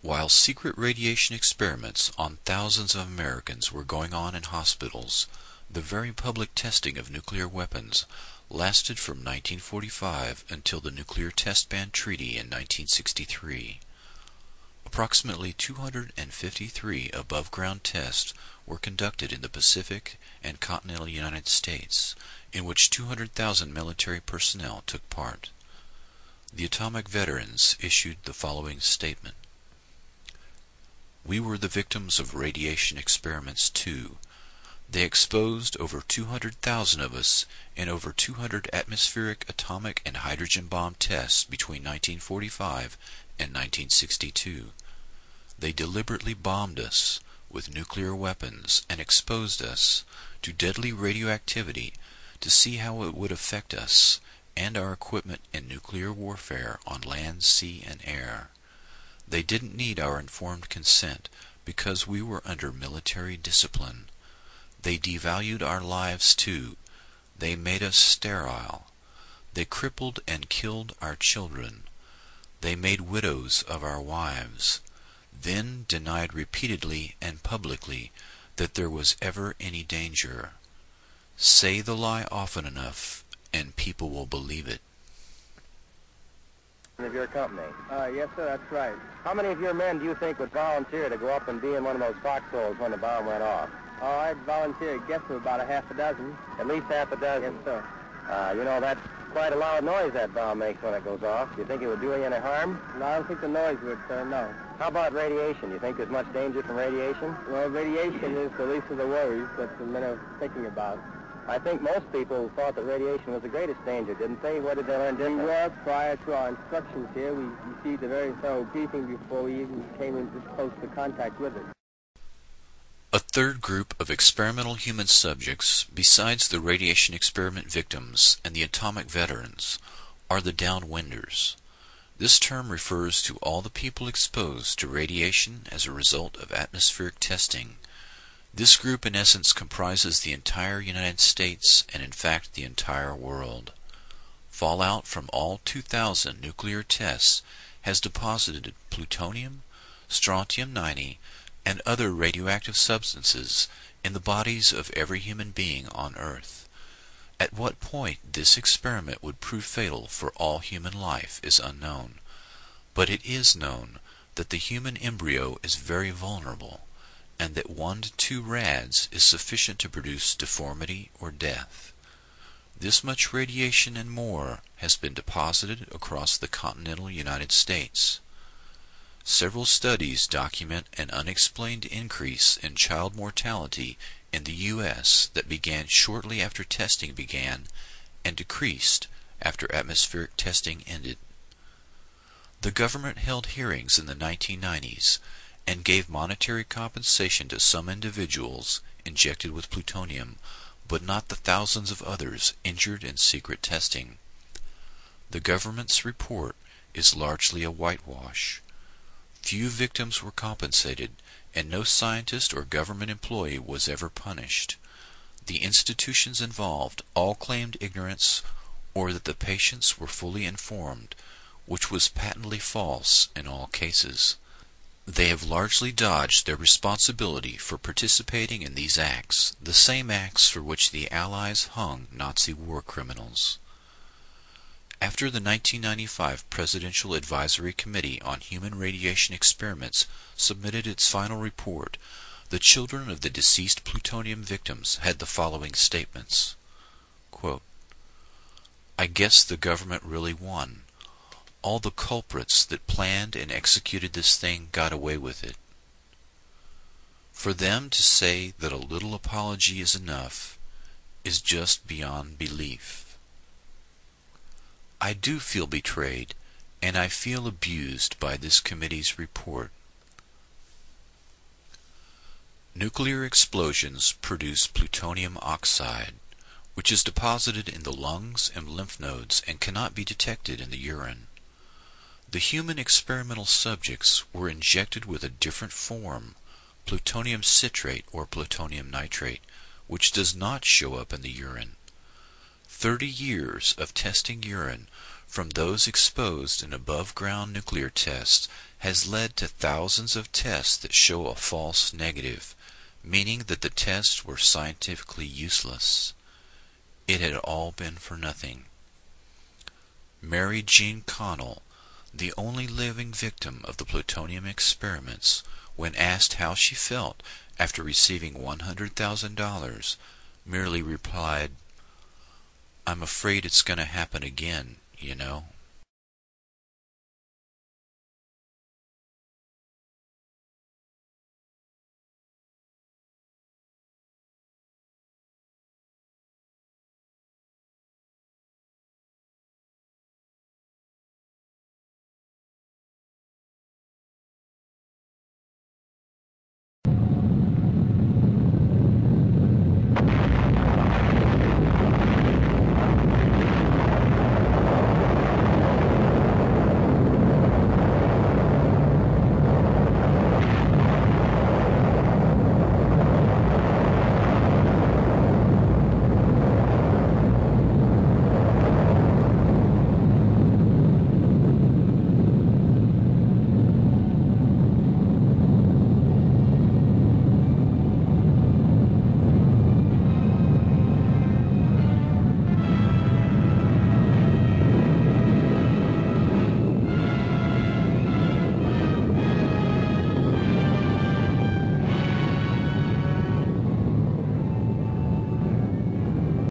While secret radiation experiments on thousands of Americans were going on in hospitals, the very public testing of nuclear weapons lasted from 1945 until the Nuclear Test Ban Treaty in 1963. Approximately 253 above-ground tests were conducted in the Pacific and continental United States, in which 200,000 military personnel took part. The Atomic Veterans issued the following statement. We were the victims of radiation experiments too. They exposed over 200,000 of us in over 200 atmospheric atomic and hydrogen bomb tests between 1945 and 1962. They deliberately bombed us with nuclear weapons and exposed us to deadly radioactivity to see how it would affect us and our equipment in nuclear warfare on land, sea, and air. They didn't need our informed consent because we were under military discipline. They devalued our lives too. They made us sterile. They crippled and killed our children. They made widows of our wives, then denied repeatedly and publicly that there was ever any danger. Say the lie often enough, and people will believe it. Of your company? Yes, sir, that's right. How many of your men do you think would volunteer to go up and be in one of those foxholes when the bomb went off? Oh, I'd volunteer, I guess, for about a half a dozen. At least half a dozen? Yes, sir. You know, that's quite a loud noise that bomb makes when it goes off. Do you think it would do you any harm? No, I don't think the noise would, sir, no. How about radiation? Do you think there's much danger from radiation? Well, radiation is the least of the worries that the men are thinking about. I think most people thought that radiation was the greatest danger, didn't they? What did they learn We different? were, prior to our instructions here, we received a very thorough briefing before we even came into close to contact with it. A third group of experimental human subjects, besides the radiation experiment victims and the atomic veterans, are the downwinders. This term refers to all the people exposed to radiation as a result of atmospheric testing. This group in essence comprises the entire United States and in fact the entire world. Fallout from all 2,000 nuclear tests has deposited plutonium, strontium-90, and other radioactive substances in the bodies of every human being on Earth. At what point this experiment would prove fatal for all human life is unknown, but it is known that the human embryo is very vulnerable, and that 1 to 2 rads is sufficient to produce deformity or death. This much radiation and more has been deposited across the continental United States. Several studies document an unexplained increase in child mortality in the U.S. that began shortly after testing began and decreased after atmospheric testing ended. The government held hearings in the 1990s and gave monetary compensation to some individuals injected with plutonium, but not the thousands of others injured in secret testing. The government's report is largely a whitewash. Few victims were compensated, and no scientist or government employee was ever punished. The institutions involved all claimed ignorance or that the patients were fully informed, which was patently false in all cases. They have largely dodged their responsibility for participating in these acts, the same acts for which the Allies hung Nazi war criminals. After the 1995 Presidential Advisory Committee on Human Radiation Experiments submitted its final report, the children of the deceased plutonium victims had the following statements. Quote, I guess the government really won. All the culprits that planned and executed this thing got away with it. For them to say that a little apology is enough is just beyond belief. I do feel betrayed, and I feel abused by this committee's report. Nuclear explosions produce plutonium oxide, which is deposited in the lungs and lymph nodes and cannot be detected in the urine. The human experimental subjects were injected with a different form, plutonium citrate or plutonium nitrate, which does not show up in the urine. 30 years of testing urine from those exposed in above-ground nuclear tests has led to thousands of tests that show a false negative, meaning that the tests were scientifically useless. It had all been for nothing. Mary Jean Connell, the only living victim of the plutonium experiments, when asked how she felt after receiving $100,000, merely replied, "I'm afraid it's going to happen again, you know."